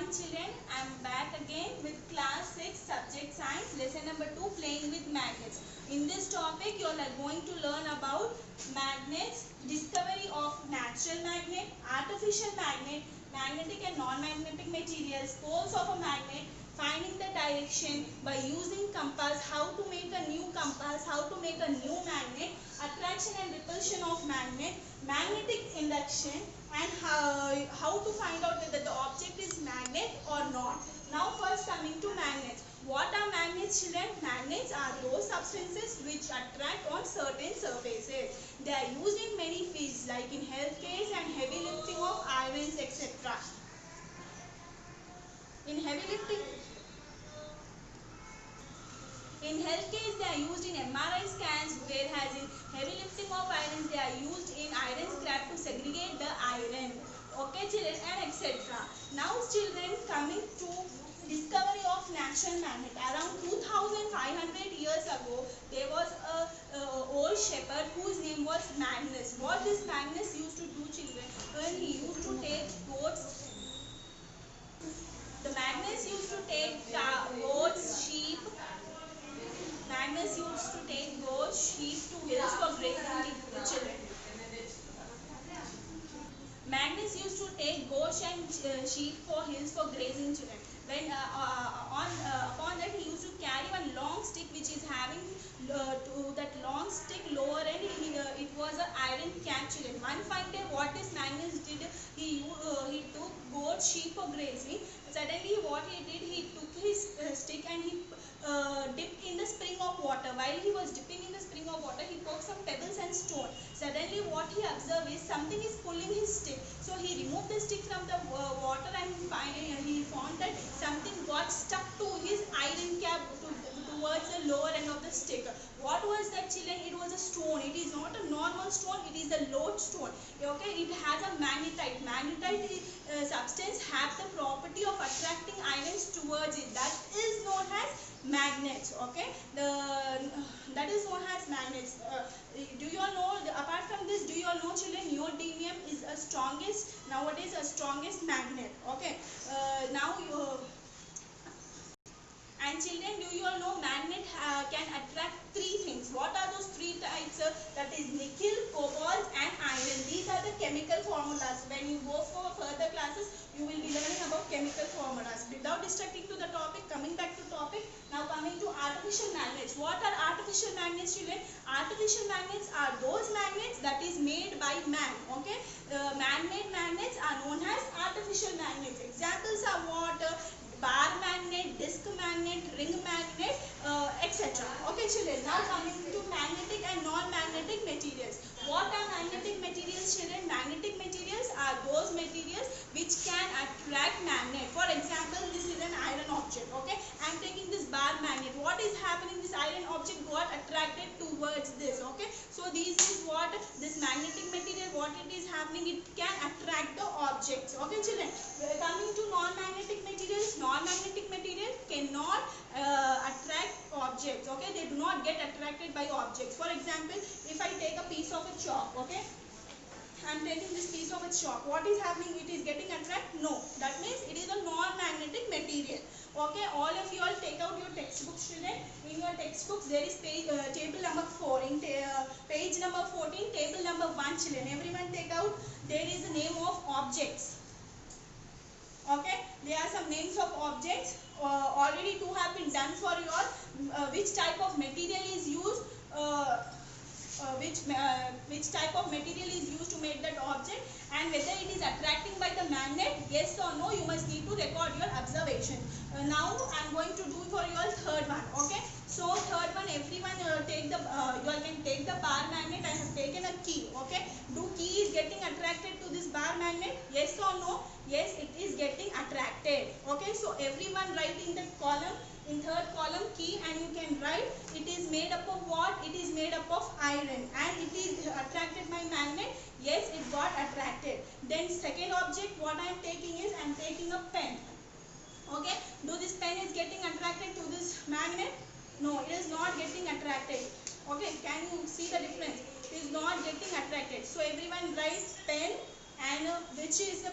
everyone children, I am back again with class 6 subject science lesson number 2 playing with magnets. In this topic you are going to learn about magnets, discovery of natural magnet, artificial magnet, magnetic and non-magnetic materials, poles of a magnet, finding the direction by using compass, how to make a new compass, how to make a new magnet, attraction and repulsion of magnet, magnetic induction, and how to find out whether the object is magnet or not. Now first coming to magnets. What are magnets children? Magnets are those substances which attract on certain surfaces. They are used in many fields like in health case and heavy lifting of irons etc. In heavy lifting, in health case they are used in MRI scans, whereas in heavy lifting of irons they are used in iron scrap to segregate the iron. Okay children, and etc. Now children, coming to discovery of natural magnet. Around 2500 years ago there was a old shepherd whose name was Magnus. What this Magnus used to do children? When he used to take goats, the Magnus used to take goats, sheep. Magnus used to take goats, sheep to hills for grazing children. Magnus used to take goats and sheep for hills for grazing children. When upon that he used to carry one long stick which is having to that long stick lower end it was an iron cap children. One fine day what this Magnus did, he took goat sheep for grazing. Suddenly what he did, he took his stick and he dipped in the spring of water. While he was dipping in the spring of water, he poked some pebbles and stone. Suddenly what he observed is something is pulling his stick. So he removed the stick from the water and finally he found that something got stuck to his iron cap towards the lower end of the stick. What was that children? It was a stone. It is not a normal stone, it is a lodestone. Okay, it has a magnetite. Magnetite substance have the property of attracting irons towards it. That is known as magnets. Okay, that is known as magnets. Do you all know, apart from this, do you all know children, neodymium is a strongest nowadays, a strongest magnet. Okay, now and children, do you all know magnet can attract three things? What are those three types? That is nickel, cobalt and iron. These are the chemical formulas. When you go for further classes, you will be learning about chemical formulas. Without distracting to the topic, coming back to topic, now coming to artificial magnets. What are artificial magnets children? Artificial magnets are those magnets that is made by man. Okay, man-made magnets are known as artificial magnets. Examples are what? Bar magnet, disc magnet, ring magnet, etc. Okay children, now coming to magnetic and non-magnetic materials. What are magnetic materials children? Magnetic materials are those materials which can attract magnet. For example, this is an iron object. Okay, I am taking this bar magnet. What is happening? This iron object got attracted towards this. Okay, so this is what this magnetic material, what it is happening, it can attract the objects. Okay children, coming to non-magnetic materials. Non-magnetic material cannot attract objects. Okay, they do not get attracted by objects. For example, if I take a piece of a chalk, okay, I am taking this piece of a chalk. What is happening? It is getting attracted? No. That means it is a non-magnetic material. Okay, all of you all take out your textbooks children. In your textbooks there is table number 4. In page number 14, table number 1 children. Everyone take out. There is the name of objects. Okay, there are some names of objects. Already two have been done for you all. Which type of material is used? Which type of material is used to make that object, and whether it is attracting by the magnet, yes or no, you must need to record your observation. Now I am going to do for you all third one. Okay, so third one, everyone take the you all can take the bar magnet. I have taken a key. Okay, do key is getting attracted to this bar magnet? Yes or no? Yes, it is getting attracted. Okay, so everyone write in the column, in third column, key, and you can write it is made up of what? It is made up of iron and it is attracted by magnet. Yes, it got attracted. Then second object what I am taking is, I am taking a pen. Okay, do this pen is getting attracted to this magnet? No, it is not getting attracted. Okay, can you see the difference? It is not getting attracted. So everyone write pen, and which is the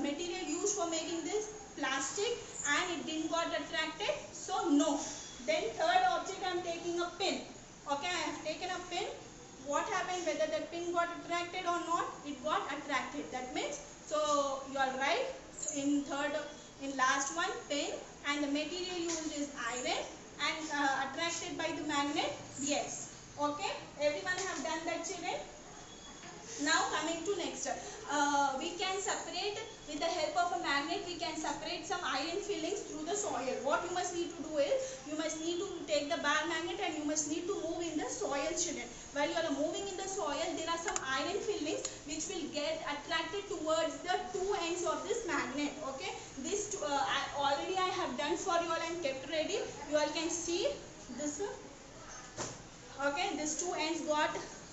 material used for making this? plastic and it didn't got attracted, so no. Then third object I am taking a pin. Okay, I have taken a pin. What happened, whether the pin got attracted or not? It got attracted. That means, so you are right. In last one, pin, and the material used is iron and attracted by the magnet. Yes. Okay, everyone have done that, children? Now coming to next, we can separate with the help of a magnet. We can separate some iron fillings through the soil. What you must need to do is, you must need to take the bar magnet and you must need to move in the soil, children. While you are moving in the soil, there are some iron fillings which will get attracted towards the two ends of this magnet. Okay, this already I have done for you all and kept ready. You all can see this. Okay, these two ends got,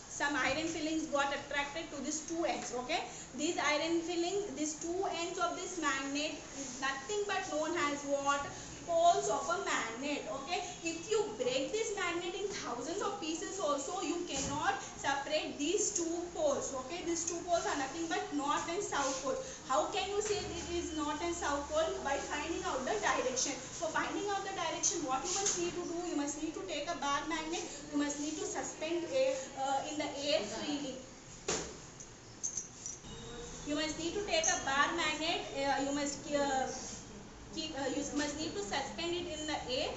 some iron fillings got attracted to these two ends. Okay, these iron fillings, these two ends of this magnet is nothing but known as what? Poles of a magnet. Okay, if you break this magnet in thousands of pieces also, you cannot separate these two poles. Okay, these two poles are nothing but north and south pole. How can you say it is north and south pole? By finding out the direction. For finding out the direction, what you must need to do, you must need to take a bar magnet, you must need to suspend in the air freely. You must need to take a bar magnet, you must you must need to suspend it in the air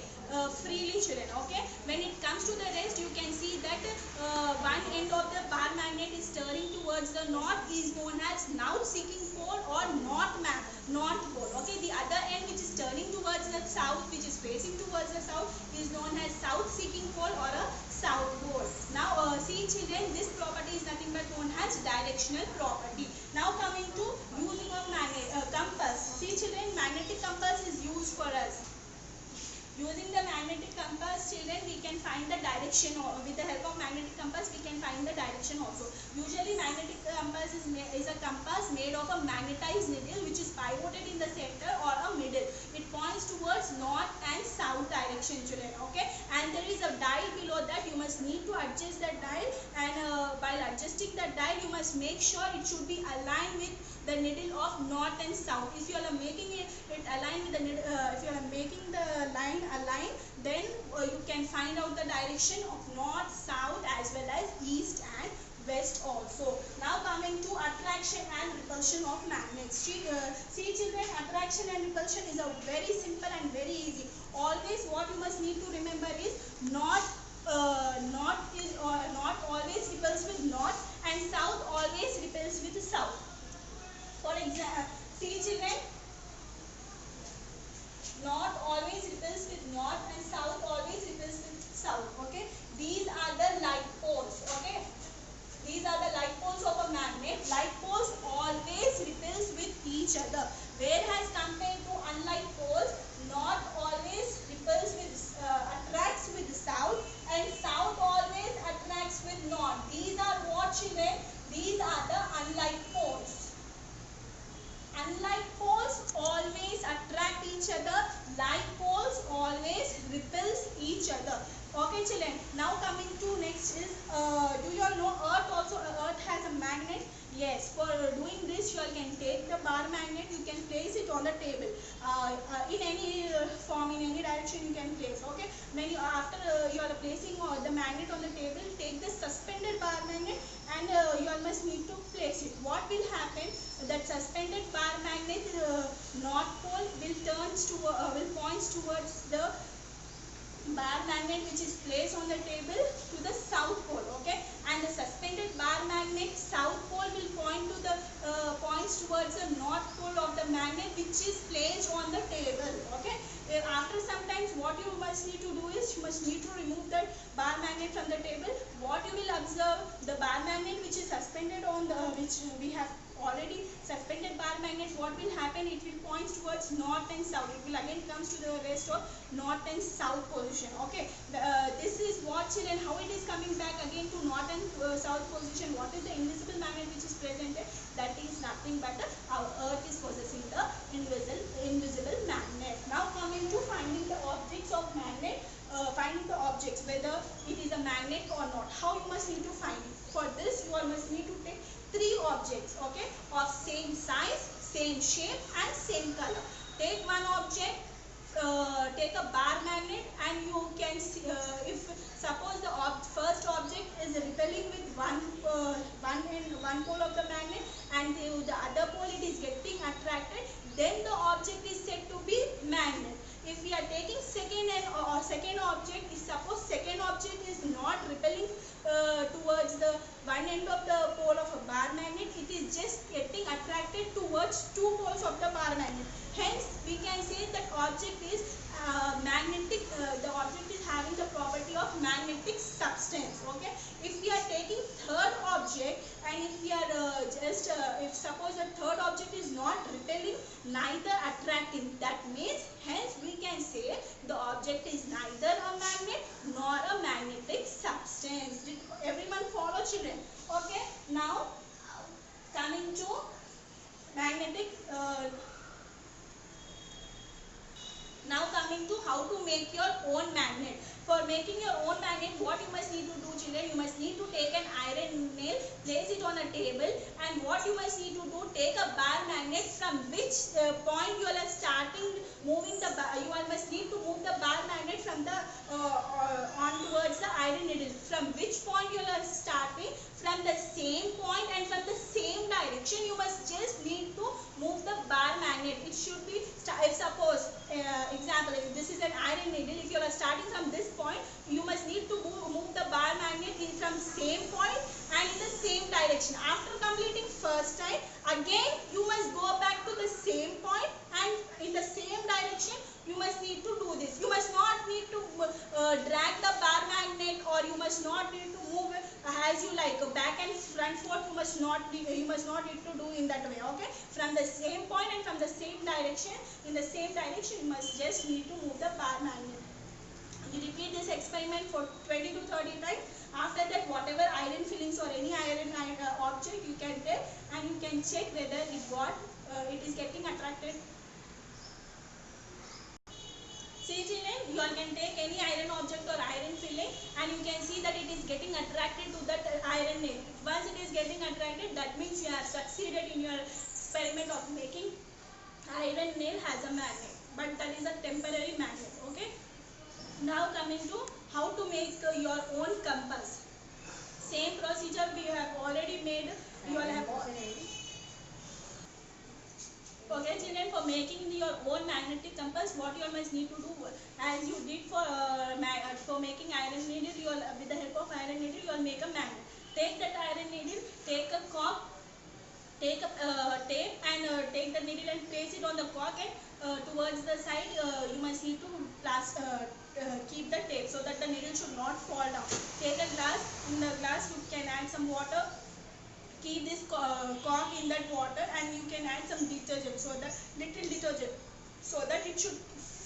freely, children. Okay, when it comes to the rest, you can see that one end of the bar magnet is turning towards the north, is known as north seeking pole or north pole. Okay, the other end which is turning towards the south, which is facing towards the south, is known as south seeking pole or a south pole. Now see, children, this property is nothing but known as directional property. Now coming to using of compass. See, children, magnetic compass is used for us. Using the magnetic compass, children, we can find the direction, or with the help of magnetic compass we can find the direction also. Usually magnetic compass is a compass made of a magnetized needle which is pivoted in the center or a middle. It points towards north and south direction, children. Okay, and there is a dial below that. You must need to adjust that dial, and while adjusting that dial, you must make sure it should be aligned with the needle of north and south. If you are making it align with the needle, if you are making the line align, then you can find out the direction of north, south, as well as east and west also. Now coming to attraction and repulsion of magnets. See, children, attraction and repulsion is a very simple and very easy. Always what you must need to remember is north always repels with north and south always repels with south. For example, see, children, north always repels with north and south always repels with south. Okay, these are the like poles. Okay, these are the like poles of a magnet. Like poles always repels with each other, whereas compared to unlike poles, north always repels with attracts with south, and south always attracts with north. These are what, children? These are the unlike poles. Unlike poles always attract each other, like poles always repels each other. Okay, children. Now coming to next is, do you all know Earth also? Earth has a magnet. Yes. For doing this, you all can take the bar magnet. You can place it on the table. In any form, in any direction, you can place. Okay. When you after you are placing the magnet on the table, take the suspended bar magnet and you all must need to place it. What will happen? That suspended bar magnet north pole will points towards the bar magnet which is placed on the table to the south pole. Okay, and the suspended bar magnet south pole will points towards the north pole of the magnet which is placed on the table. Okay, after sometimes what you must need to do is, you must need to remove that bar magnet from the table. What you will observe, the bar magnet which is suspended on the, which we have already suspended bar magnet, what will happen? It will point towards north and south. It will again comes to the rest of north and south position. Okay, this is what, children, how it is coming back again to north and south position. What is the invisible magnet which is presented? That is nothing but our earth is possessing the invisible magnet. Now coming to finding the objects of magnet, finding the objects whether it is a magnet or not. How you must need to find it? For this, you all must need to take 3 objects, okay, of same size, same shape and same color. Take one object, take a bar magnet, and you can see, if suppose the first object is repelling with one pole of the magnet, and the other pole it is getting attracted, then the object is said to be magnet. If we are taking second object, if suppose second object is not repelling towards the one end of the pole of a bar magnet, it is just getting attracted towards two poles of the bar magnet. Hence we can say that object is magnetic, the object is having the property of magnetic substance. Okay, if we are taking third object, and if we are if suppose the third object is not repelling neither attracting, that means hence we can say the object is neither a magnet nor a magnetic substance. Did everyone follow, children? Okay, now coming to magnetic now coming to how to make your own magnet. For making your own magnet, what you must need to do, children, you must need to take an iron nail, place it on a table, and what you must need to do, take a bar magnet from which point you are starting moving the bar. You must need to move the bar magnet from the on towards the iron needle. From which point you are starting? From the same point and from the same direction. You must just need to move the bar magnet. It should be, if suppose example, if this is an iron needle, if you are starting from this point, you must need to move the bar magnet in from same point and in the same direction. After completing first time, again you must go back to the same point and in the same direction you must need to do this. You must not need to drag the bar magnet, or you must not need to move as you like, back and front forth. You must not need to do in that way. Okay, from the same point and from the same direction, in the same direction, you must just need to move the bar magnet. You repeat this experiment for 20 to 30 times. After that, whatever iron fillings or any iron object you can take, and you can check whether it is getting attracted. See, children, you can take any iron object or iron filling, and you can see that it is getting attracted to that iron nail. Once it is getting attracted, that means you have succeeded in your experiment of making iron nail as a magnet, but that is a temporary magnet. Okay. Now coming to how to make your own compass. Same procedure we have already made. You all have already. Okay, children, for making your own magnetic compass, what you all must need to do, as you did for making iron needle, you all, with the help of iron needle, you all make a magnet. Take that iron needle, take a cork, take a tape, and take the needle and place it on the cork, and towards the side you must need to keep the tape so that the needle should not fall down. Take a glass. In the glass you can add some water. Keep this cork in that water, and you can add some detergent, so that little detergent, so that it should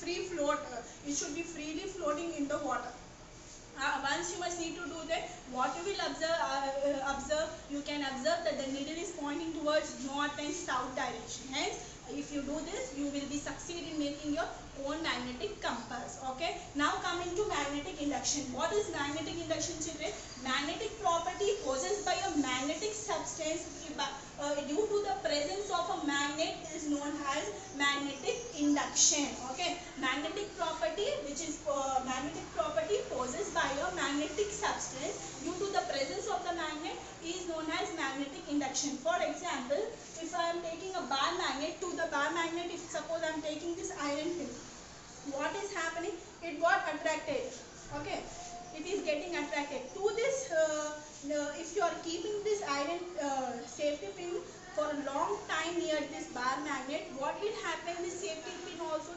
it should be freely floating in the water. Once you must need to do that, what you will observe, you can observe that the needle is pointing towards north and south direction. Hence, if you do this, you will be succeed in making your own magnetic compass. Okay. Now coming to magnetic induction. What is magnetic induction, children? Magnetic property possessed by a magnetic substance due to the presence of a magnet is known as magnetic induction. Okay. Magnetic property, which is magnetic property possessed by a magnetic substance due to the presence of the magnet, is known as magnetic induction. For example, if I am taking a bar magnet, to the bar magnet, if suppose I am taking this iron pin, what is happening? It got attracted. Okay, it is getting attracted to this. If you are keeping this iron safety pin for a long time near this bar magnet, what will happen? This safety pin also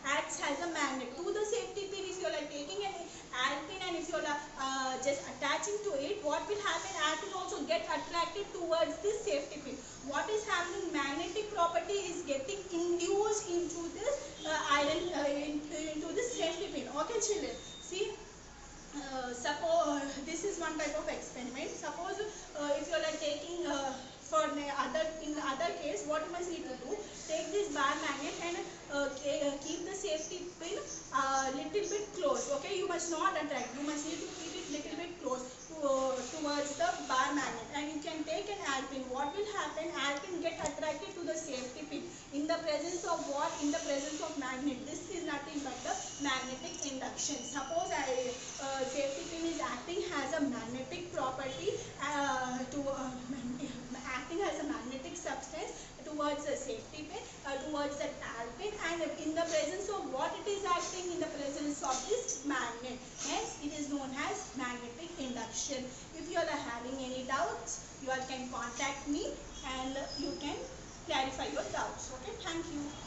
acts as a magnet to the safety pin. If you are taking an air pin and if you are just attaching to it, what will happen? Air pin also get attracted towards this safety pin. What is happening? Magnetic property is getting induced into this into this safety pin. Okay, children. See. Suppose this is one type of experiment. Suppose if you are taking in the other case, what you must need to do, take this bar magnet and keep the safety pin little bit close. Okay, you must not attract. You must need to keep it little bit close towards the bar magnet, and you can take an air pin. What will happen? Air pin get attracted to the safety pin. In In the presence of what? In the presence of magnet. This is nothing but the magnetic induction. Suppose safety pin is acting as a magnetic property acting as a magnetic substance towards the safety pin, towards the tap pin, and in the presence of what it is acting? In the presence of this magnet. Hence, it is known as magnetic induction. If you are having any doubts, you all can contact me and you can clarify your doubts. Okay, thank you.